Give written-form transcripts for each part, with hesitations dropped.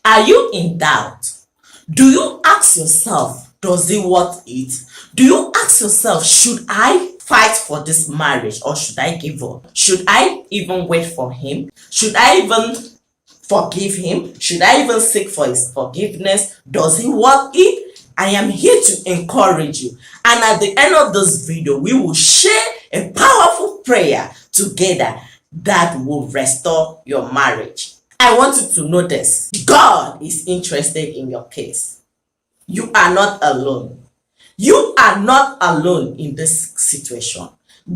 Are you in doubt? Do you ask yourself, does he want it? Do you ask yourself, should I fight for this marriage or should I give up? Should I even wait for him? Should I even forgive him? Should I even seek for his forgiveness? Does he want it? I am here to encourage you. And at the end of this video, we will share a powerful prayer together that will restore your marriage. I want you to notice, God is interested in your case. You are not alone. You are not alone in this situation.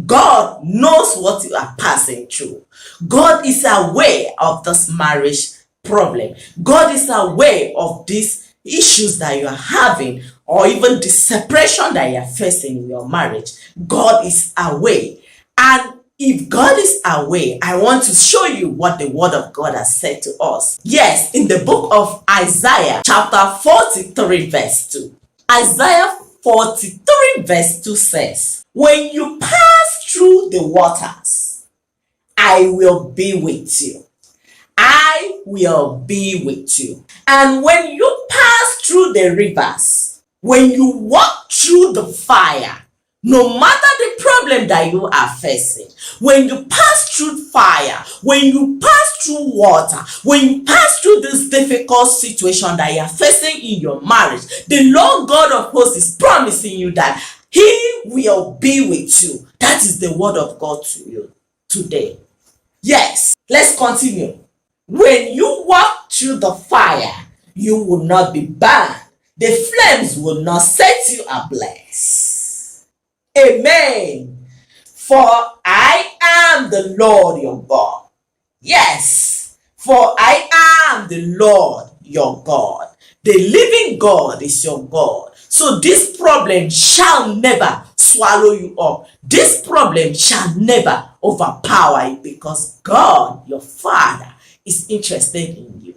God knows what you are passing through. God is aware of this marriage problem. God is aware of these issues that you are having, or even the separation that you are facing in your marriage. God is aware. And if God is aware, I want to show you what the word of God has said to us. Yes, in the book of Isaiah, chapter 43, verse 2. Isaiah 43, verse 2 says, when you pass through the waters, I will be with you. I will be with you. And when you pass through the rivers, when you walk through the fire, no matter the problem that you are facing, when you pass through fire, when you pass through water, when you pass through this difficult situation that you are facing in your marriage, the Lord God of hosts is promising you that he will be with you. That is the word of God to you today. Yes, let's continue. When you walk through the fire, you will not be burned. The flames will not set you ablaze. Amen. For I am the Lord your God. Yes, for I am the Lord your God. The living God is your God. So this problem shall never swallow you up. This problem shall never overpower you, because God, your Father, is interested in you.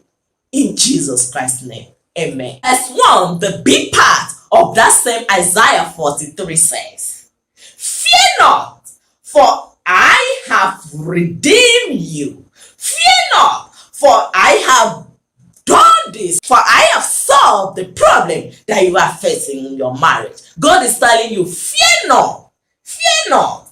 In Jesus Christ's name. Amen. Verse 1, the B part of that same Isaiah 43 says, fear not, for I have redeemed you. Fear not, for I have done this. For I have solved the problem that you are facing in your marriage. God is telling you, fear not. Fear not.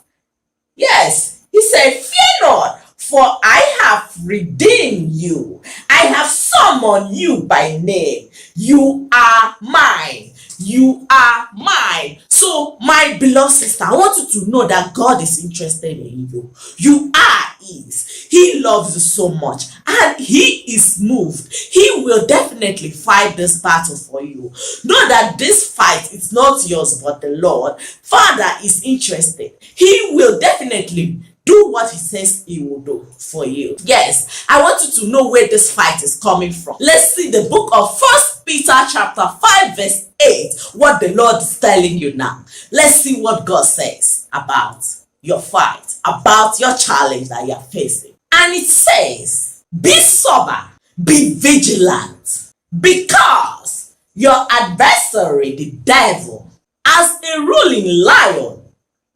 Yes, he said, fear not, for I have redeemed you. I have summoned you by name. You are mine. You are mine. So, my beloved sister, I want you to know that God is interested in you. You are his. He loves you so much, and he is moved. He will definitely fight this battle for you. Know that this fight is not yours, but the Lord. Father is interested. He will definitely do what he says he will do for you. Yes, I want you to know where this fight is coming from. Let's see the book of 1 Peter chapter 5 verse 8, what the Lord is telling you now. Let's see what God says about your fight, about your challenge that you are facing. And it says, be sober, be vigilant, because your adversary, the devil, as a ruling lion,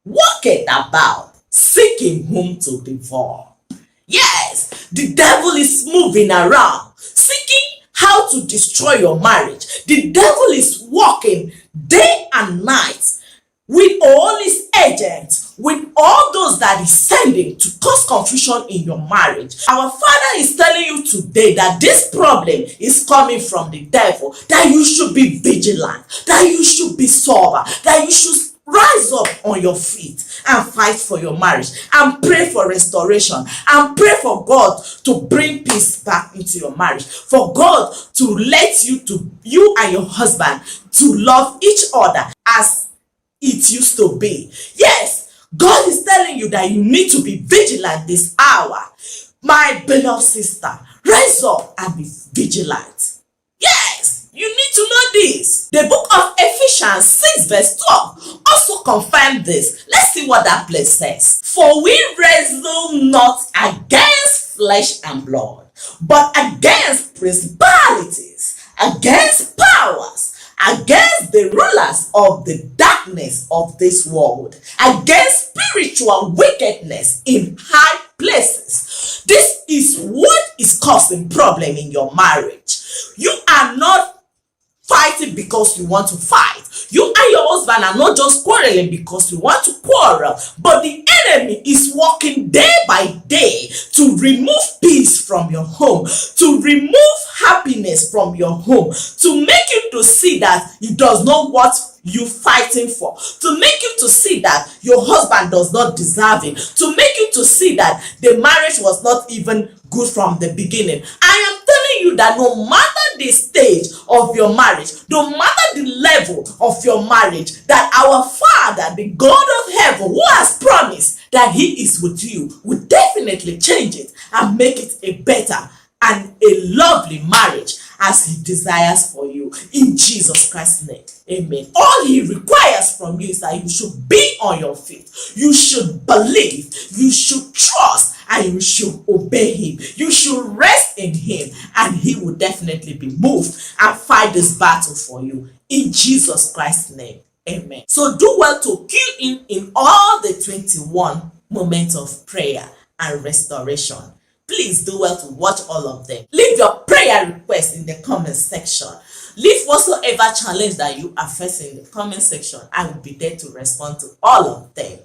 walketh about, seeking whom to devour. Yes, the devil is moving around, seeking how to destroy your marriage. The devil is walking day and night with all his agents, with all those that he's sending to cause confusion in your marriage. Our Father is telling you today that this problem is coming from the devil, that you should be vigilant, that you should be sober, that you should rise up on your feet and fight for your marriage, and pray for restoration, and pray for God to bring peace back into your marriage, for God to let you and your husband to love each other as it used to be. Yes, God is telling you that you need to be vigilant this hour. My beloved sister, rise up and be vigilant. Yes, you need to know this. The book of Ephesians 6 verse 12 also confirmed this. Let's see what that place says. For we wrestle not against flesh and blood, but against principalities, against powers, against the rulers of the darkness of this world, against spiritual wickedness in high places. This is what is causing problem in your marriage. You are not fighting because you want to fight. You and your husband are not just quarreling because you want to quarrel, but the enemy is working day by day to remove peace from your home, to remove happiness from your home, to make you to see that it does not what you fighting for, to make you to see that your husband does not deserve it, to make you to see that the marriage was not even good from the beginning. I am telling you that no matter the stage of your marriage, no matter the level of your marriage, that our Father, the God of heaven, who has promised that he is with you, will definitely change it and make it a better and a lovely marriage as he desires for you, in Jesus Christ's name. Amen. All he requires from you is that you should be on your feet, you should believe, you should trust, and you should obey him. You should rest in him, and he will definitely be moved and fight this battle for you, in Jesus Christ's name. Amen. So do well to cue in all the 21 moments of prayer and restoration. Please do well to watch all of them. Leave your prayer request in the comment section. Leave whatsoever challenge that you are facing in the comment section. I will be there to respond to all of them.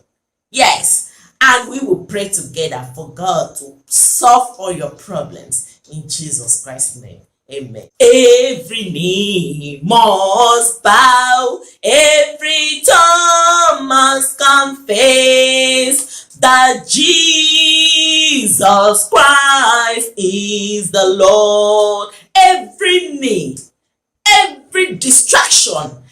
Yes, and we will pray together for God to solve all your problems in Jesus Christ's name. Amen. Every knee must bow, every tongue must confess that Jesus Christ is the Lord. Every knee, every distraction,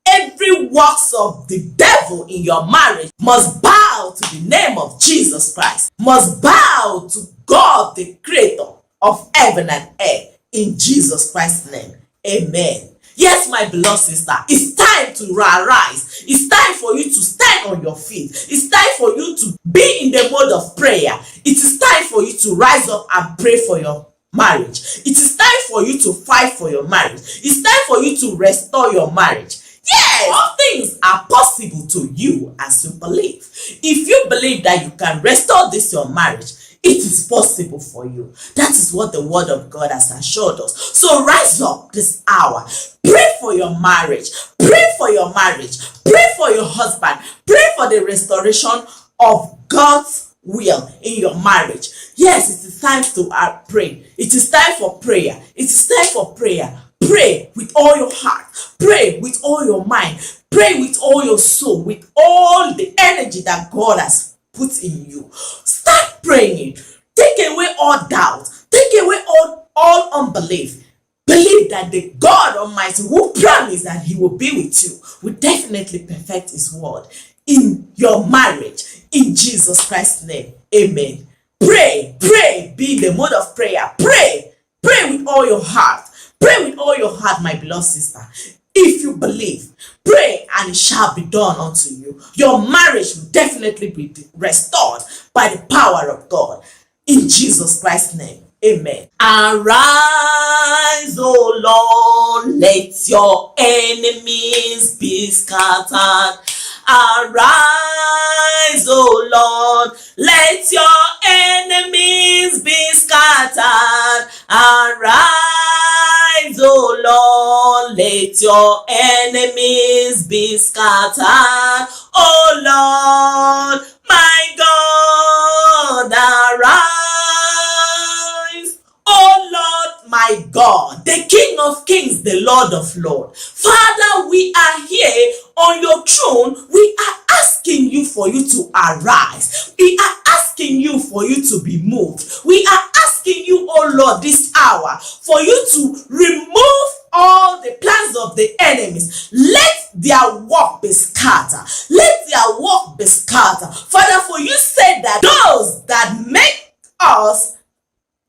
every works of the devil in your marriage must bow to the name of Jesus Christ, must bow to God, the creator of heaven and earth, in Jesus Christ's name. Amen. Yes, my beloved sister, it's time to arise. It's time for you to stand on your feet. It's time for you to be in the mode of prayer. It is time for you to rise up and pray for your marriage. It is time for you to fight for your marriage. It's time for you to restore your marriage. Yes, all things are possible to you as you believe. If you believe that you can restore this your marriage, it is possible for you. That is what the word of God has assured us. So rise up this hour. Pray for your marriage. Pray for your marriage. Pray for your husband. Pray for the restoration of God's will in your marriage. Yes, it is time to pray. It is time for prayer. It is time for prayer. Pray with all your heart. Pray with all your mind. Pray with all your soul, with all the energy that God has put in you. Start praying. Take away all doubt. Take away all unbelief. Believe that the God Almighty, who promised that he will be with you, will definitely perfect his word in your marriage, in Jesus Christ's name. Amen. Pray, pray, be in the mode of prayer. Pray, pray with all your heart. Pray with all your heart, my beloved sister. If you believe, pray and it shall be done unto you. Your marriage will definitely be restored by the power of God. In Jesus Christ's name. Amen. Arise, O Lord, let your enemies be scattered. Arise, O Lord, let your enemies be scattered. Arise, O Lord, let your enemies be scattered. O Lord, my God, arise. Oh Lord, my God, the King of Kings, the Lord of Lords. Father, we are here on your throne. We are asking you for you to arise. We are asking you for you to be moved. We are asking you, oh Lord, this hour for you to remove all the plans of the enemies. Let their work be scattered. Let their work be scattered. Father, for you said that those that make us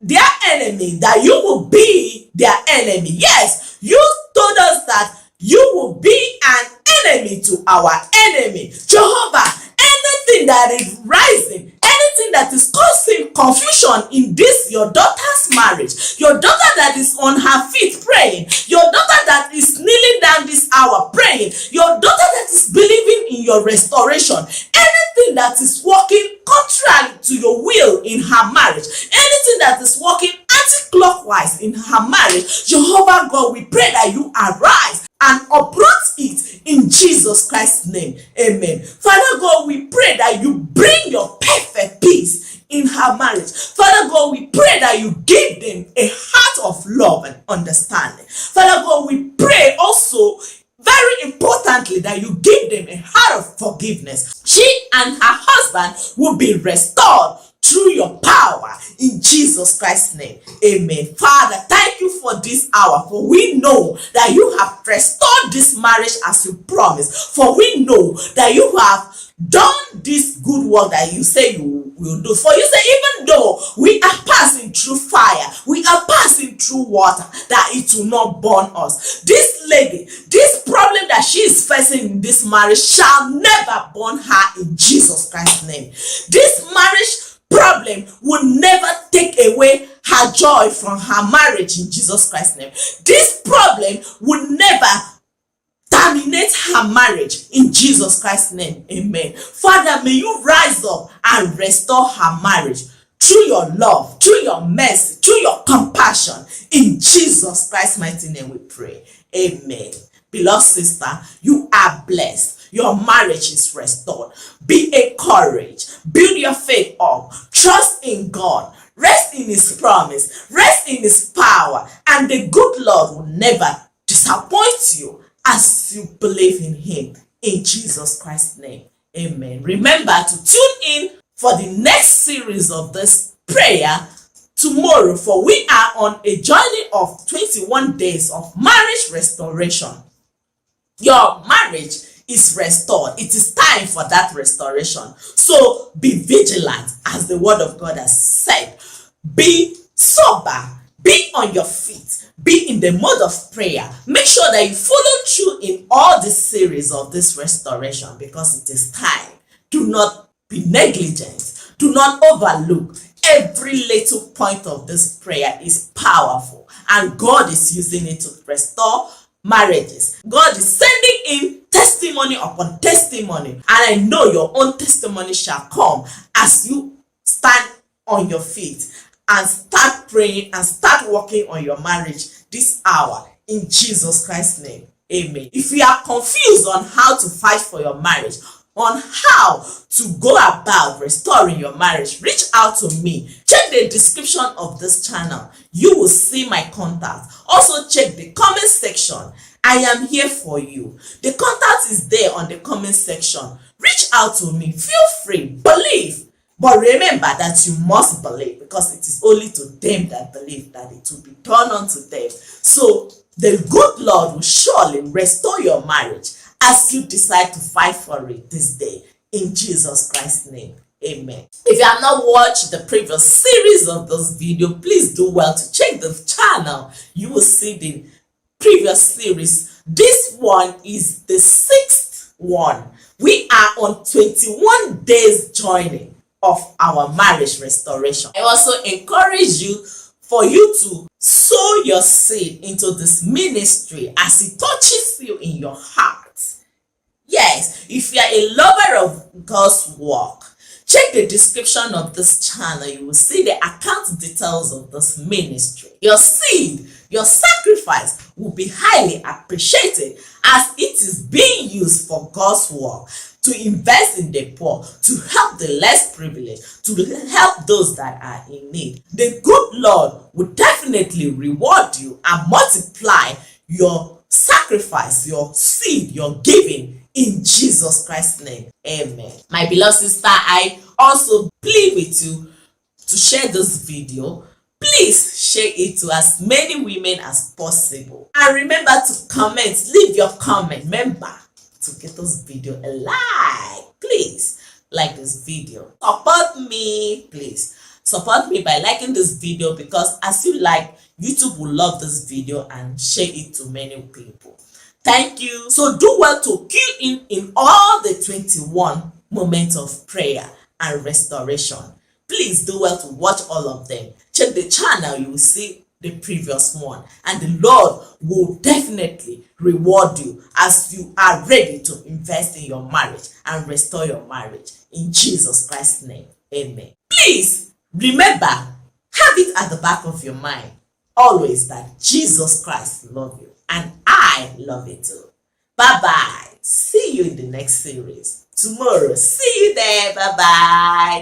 their enemy, that you will be their enemy. Yes, you told us that you will be an enemy to our enemy. Jehovah, anything that is rising, anything anything that is causing confusion in this your daughter's marriage, your daughter that is on her feet praying, your daughter that is kneeling down this hour praying, your daughter that is believing in your restoration, anything that is working contrary to your will in her marriage, anything that is working anti-clockwise in her marriage, Jehovah God, we pray that you arise and uproot it in Jesus Christ's name. Amen. Father God, we pray that you bring your perfect peace in her marriage. Father God, we pray that you give them a heart of love and understanding. Father God, we pray also, very importantly, that you give them a heart of forgiveness. She and her husband will be restored through your power in Jesus Christ's name. Amen. Father, thank you for this hour, for we know that you have restored this marriage as you promised. For we know that you have done this good work that you say you will do. For you say, even though we are passing through fire, we are passing through water, that it will not burn us. This lady, this problem that she is facing in this marriage shall never burn her in Jesus Christ's name. This marriage problem will never take away her joy from her marriage in Jesus Christ's name. This problem will never terminate her marriage in Jesus Christ's name. Amen. Father, may you rise up and restore her marriage through your love, through your mercy, through your compassion. In Jesus Christ's mighty name we pray. Amen. Beloved sister, you are blessed. Your marriage is restored. Be encouraged. Build your faith up. Trust in God. Rest in his promise. Rest in his power. And the good Lord will never disappoint you as you believe in him. In Jesus Christ's name. Amen. Remember to tune in for the next series of this prayer tomorrow, for we are on a journey of 21 days of marriage restoration. Your marriage is restored. It is time for that restoration. So be vigilant, as the word of God has said. Be sober. Be on your feet. Be in the mode of prayer. Make sure that you follow through in all the series of this restoration, because it is time. Do not be negligent. Do not overlook. Every little point of this prayer is powerful, and God is using it to restore marriages. God is sending in testimony upon testimony, and I know your own testimony shall come as you stand on your feet and start praying and start working on your marriage this hour in Jesus Christ's name. Amen. If you are confused on how to fight for your marriage, on how to go about restoring your marriage, reach out to me. Check the description of this channel. You will see my contact. Also check the comment section. I am here for you. The contact is there on the comment section. Reach out to me. Feel free. Believe. But remember that you must believe, because it is only to them that believe that it will be done unto them. So the good Lord will surely restore your marriage as you decide to fight for it this day, in Jesus Christ's name. Amen. If you have not watched the previous series of this video, please do well to check the channel. You will see the previous series. This one is the 6th one. We are on 21 days journey of our marriage restoration. I also encourage you for you to sow your seed into this ministry as it touches you in your heart. Yes, if you are a lover of God's work, check the description of this channel. You will see the account details of this ministry. Your seed, your sacrifice will be highly appreciated, as it is being used for God's work, to invest in the poor, to help the less privileged, to help those that are in need. The good Lord will definitely reward you and multiply your sacrifice, your seed, your giving, in Jesus Christ's name. Amen. My beloved sister, I also plead with you to share this video. Please share it to as many women as possible. And remember to comment. Leave your comment. Remember to get this video a like. Please like this video. Support me, please. Support me by liking this video, because as you like, YouTube will love this video and share it to many people. Thank you. So do well to key in all the 21 moments of prayer and restoration. Please do well to watch all of them. Check the channel, you will see the previous one, and the Lord will definitely reward you as you are ready to invest in your marriage and restore your marriage. In Jesus Christ's name, amen. Please remember, have it at the back of your mind always that Jesus Christ loves you and I love you too. Bye bye. See you in the next series tomorrow. See you there. Bye bye.